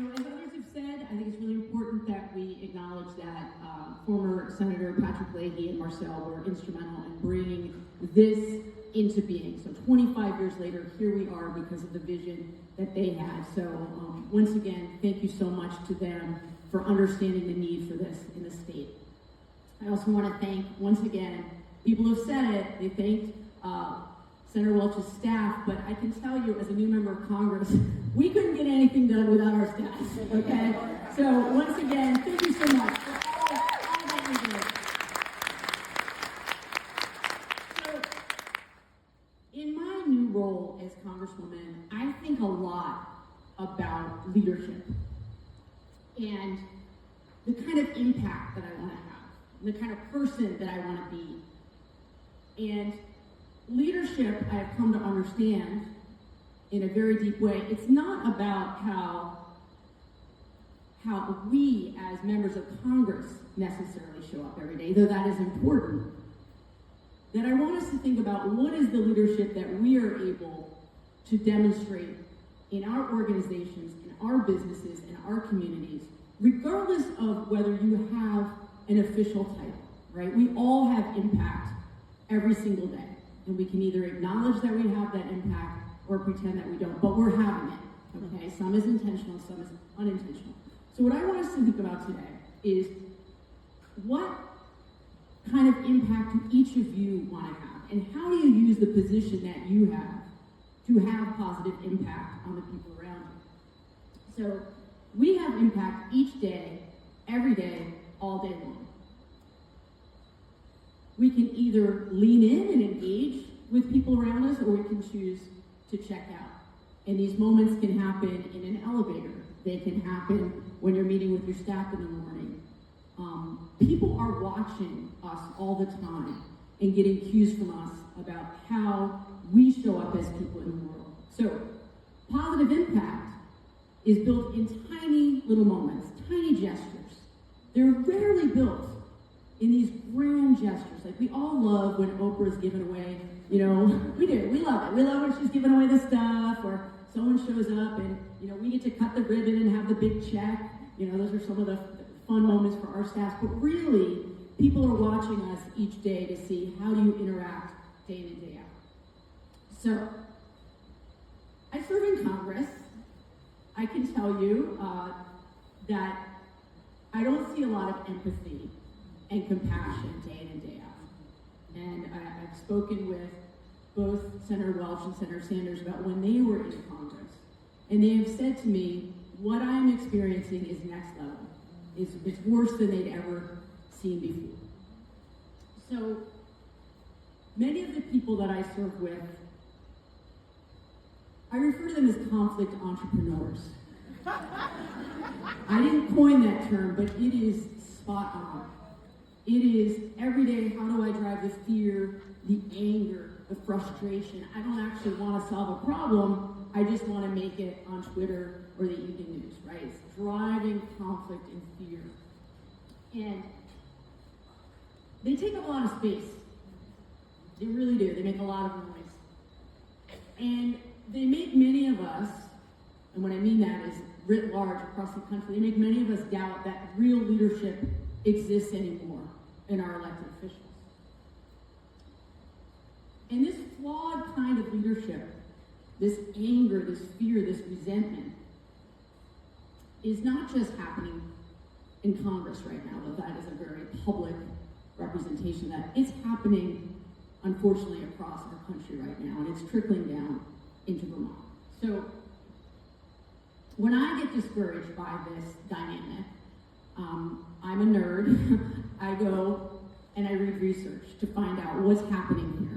So as others have said, I think it's really important that we acknowledge that former Senator Patrick Leahy and Marcel were instrumental in bringing this into being. So 25 years later, here we are because of the vision that they had. So once again, thank you so much to them for understanding the need for this in the state. I also want to thank, once again, people who have said it, they thanked Senator Welch's staff, but I can tell you as a new member of Congress, we couldn't get anything done without our staff, okay? So once again, thank you so much for all that you do. So in my new role as Congresswoman, I think a lot about leadership and the kind of impact that I want to have, the kind of person that I want to be. And leadership, I have come to understand in a very deep way, it's not about how we as members of Congress necessarily show up every day, though that is important. That I want us to think about what is the leadership that we are able to demonstrate in our organizations, in our businesses, in our communities, regardless of whether you have an official title, right? We all have impact every single day. And we can either acknowledge that we have that impact or pretend that we don't, but we're having it, okay? Some is intentional, some is unintentional. So what I want us to think about today is what kind of impact do each of you want to have? And how do you use the position that you have to have positive impact on the people around you? So we have impact each day, every day, all day long. We can either lean in and engage with people around us, or we can choose to check out. And these moments can happen in an elevator. They can happen when you're meeting with your staff in the morning. People are watching us all the time and getting cues from us about how we show up as people in the world. So, positive impact is built in tiny little moments, tiny gestures. They're rarely built in these grand gestures. Like, we all love when Oprah's giving away, we do, we love it. We love when she's giving away the stuff, or someone shows up and, we get to cut the ribbon and have the big check. Those are some of the fun moments for our staff. But really, people are watching us each day to see how do you interact day in and day out. So, I serve in Congress. I can tell you that I don't see a lot of empathy and compassion day in and day out. And I've spoken with both Senator Welch and Senator Sanders about when they were in Congress. And they have said to me, what I'm experiencing is next level. It's worse than they'd ever seen before. So many of the people that I serve with, I refer to them as conflict entrepreneurs. I didn't coin that term, but it is spot on. It is every day, how do I drive the fear, the anger, the frustration? I don't actually want to solve a problem. I just want to make it on Twitter or the evening news, right? It's driving conflict and fear. And they take up a lot of space. They really do. They make a lot of noise. And they make many of us, and what I mean that is writ large across the country, they make many of us doubt that real leadership exists anymore in our elected officials. And this flawed kind of leadership, this anger, this fear, this resentment, is not just happening in Congress right now, though that is a very public representation of that. It's happening, unfortunately, across our country right now, and it's trickling down into Vermont. So, when I get discouraged by this dynamic, I'm a nerd. I go and I read research to find out what's happening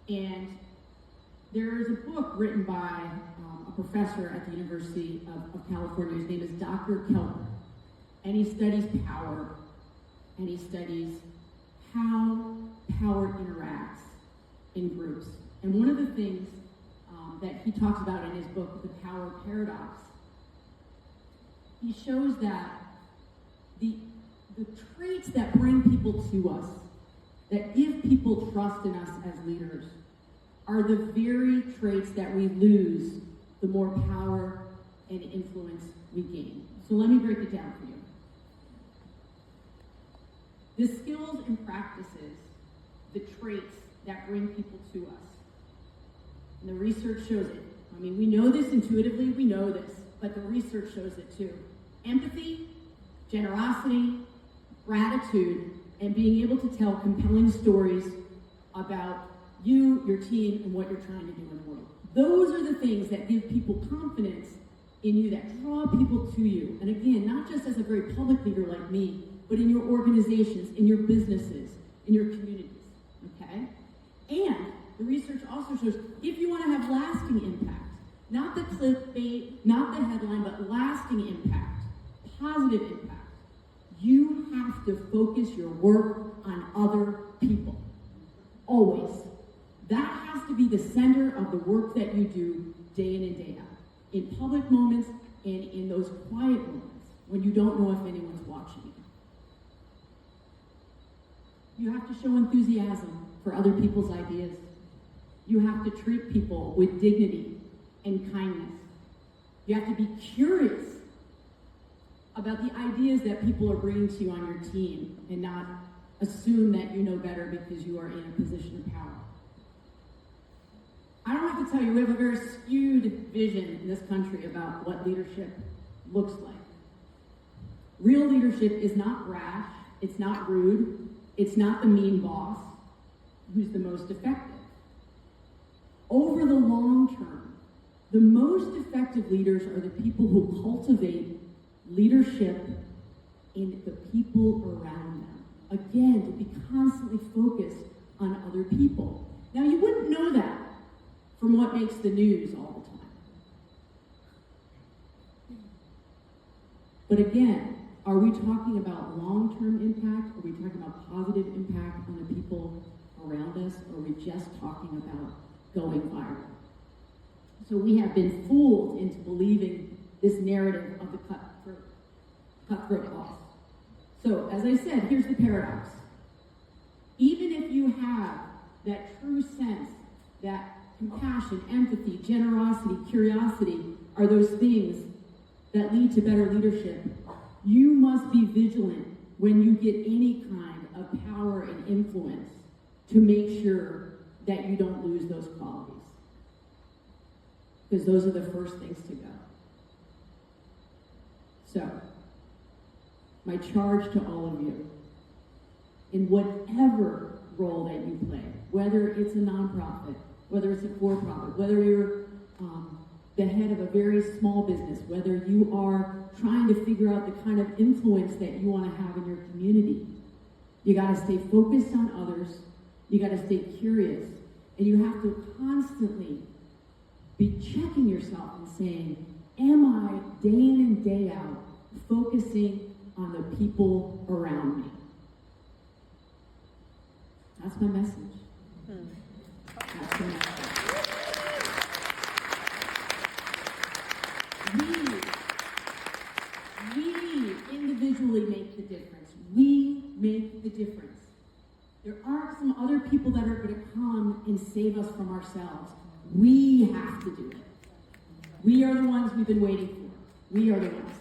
here. And there is a book written by a professor at the University of California. His name is Dr. Keltner. And he studies power, and he studies how power interacts in groups. And one of the things that he talks about in his book, The Power Paradox, he shows that the traits that bring people to us, that give people trust in us as leaders, are the very traits that we lose the more power and influence we gain. So let me break it down for you. The skills and practices, the traits that bring people to us. And the research shows it. I mean, we know this intuitively, we know this, but the research shows it too. Empathy, generosity, gratitude, and being able to tell compelling stories about you, your team, and what you're trying to do in the world. Those are the things that give people confidence in you, that draw people to you. And again, not just as a very public leader like me, but in your organizations, in your businesses, in your communities, okay? And the research also shows if you want to have lasting impact, not the clickbait, not the headline, but lasting impact, positive impact, you have to focus your work on other people. Always. That has to be the center of the work that you do day in and day out. In public moments and in those quiet moments when you don't know if anyone's watching you. You have to show enthusiasm for other people's ideas. You have to treat people with dignity and kindness. You have to be curious about the ideas that people are bringing to you on your team and not assume that you know better because you are in a position of power. I don't have to tell you, we have a very skewed vision in this country about what leadership looks like. Real leadership is not brash, it's not rude, it's not the mean boss who's the most effective. Over the long term, the most effective leaders are the people who cultivate leadership in the people around them. Again, to be constantly focused on other people. Now, you wouldn't know that from what makes the news all the time. But again, are we talking about long-term impact? Are we talking about positive impact on the people around us? Or are we just talking about going viral? So we have been fooled into believing this narrative of the cutthroat boss. So, as I said, here's the paradox. Even if you have that true sense that compassion, empathy, generosity, curiosity are those things that lead to better leadership, you must be vigilant when you get any kind of power and influence to make sure that you don't lose those qualities. Because those are the first things to go. So, my charge to all of you, in whatever role that you play, whether it's a nonprofit, whether it's a for-profit, whether you're the head of a very small business, whether you are trying to figure out the kind of influence that you want to have in your community, you got to stay focused on others, you got to stay curious, and you have to constantly be checking yourself and saying, am I day in and day out focusing on the people around me? That's my message. That's the message. We individually make the difference. We make the difference. There aren't some other people that are going to come and save us from ourselves. We have to do it. We are the ones we've been waiting for. We are the ones.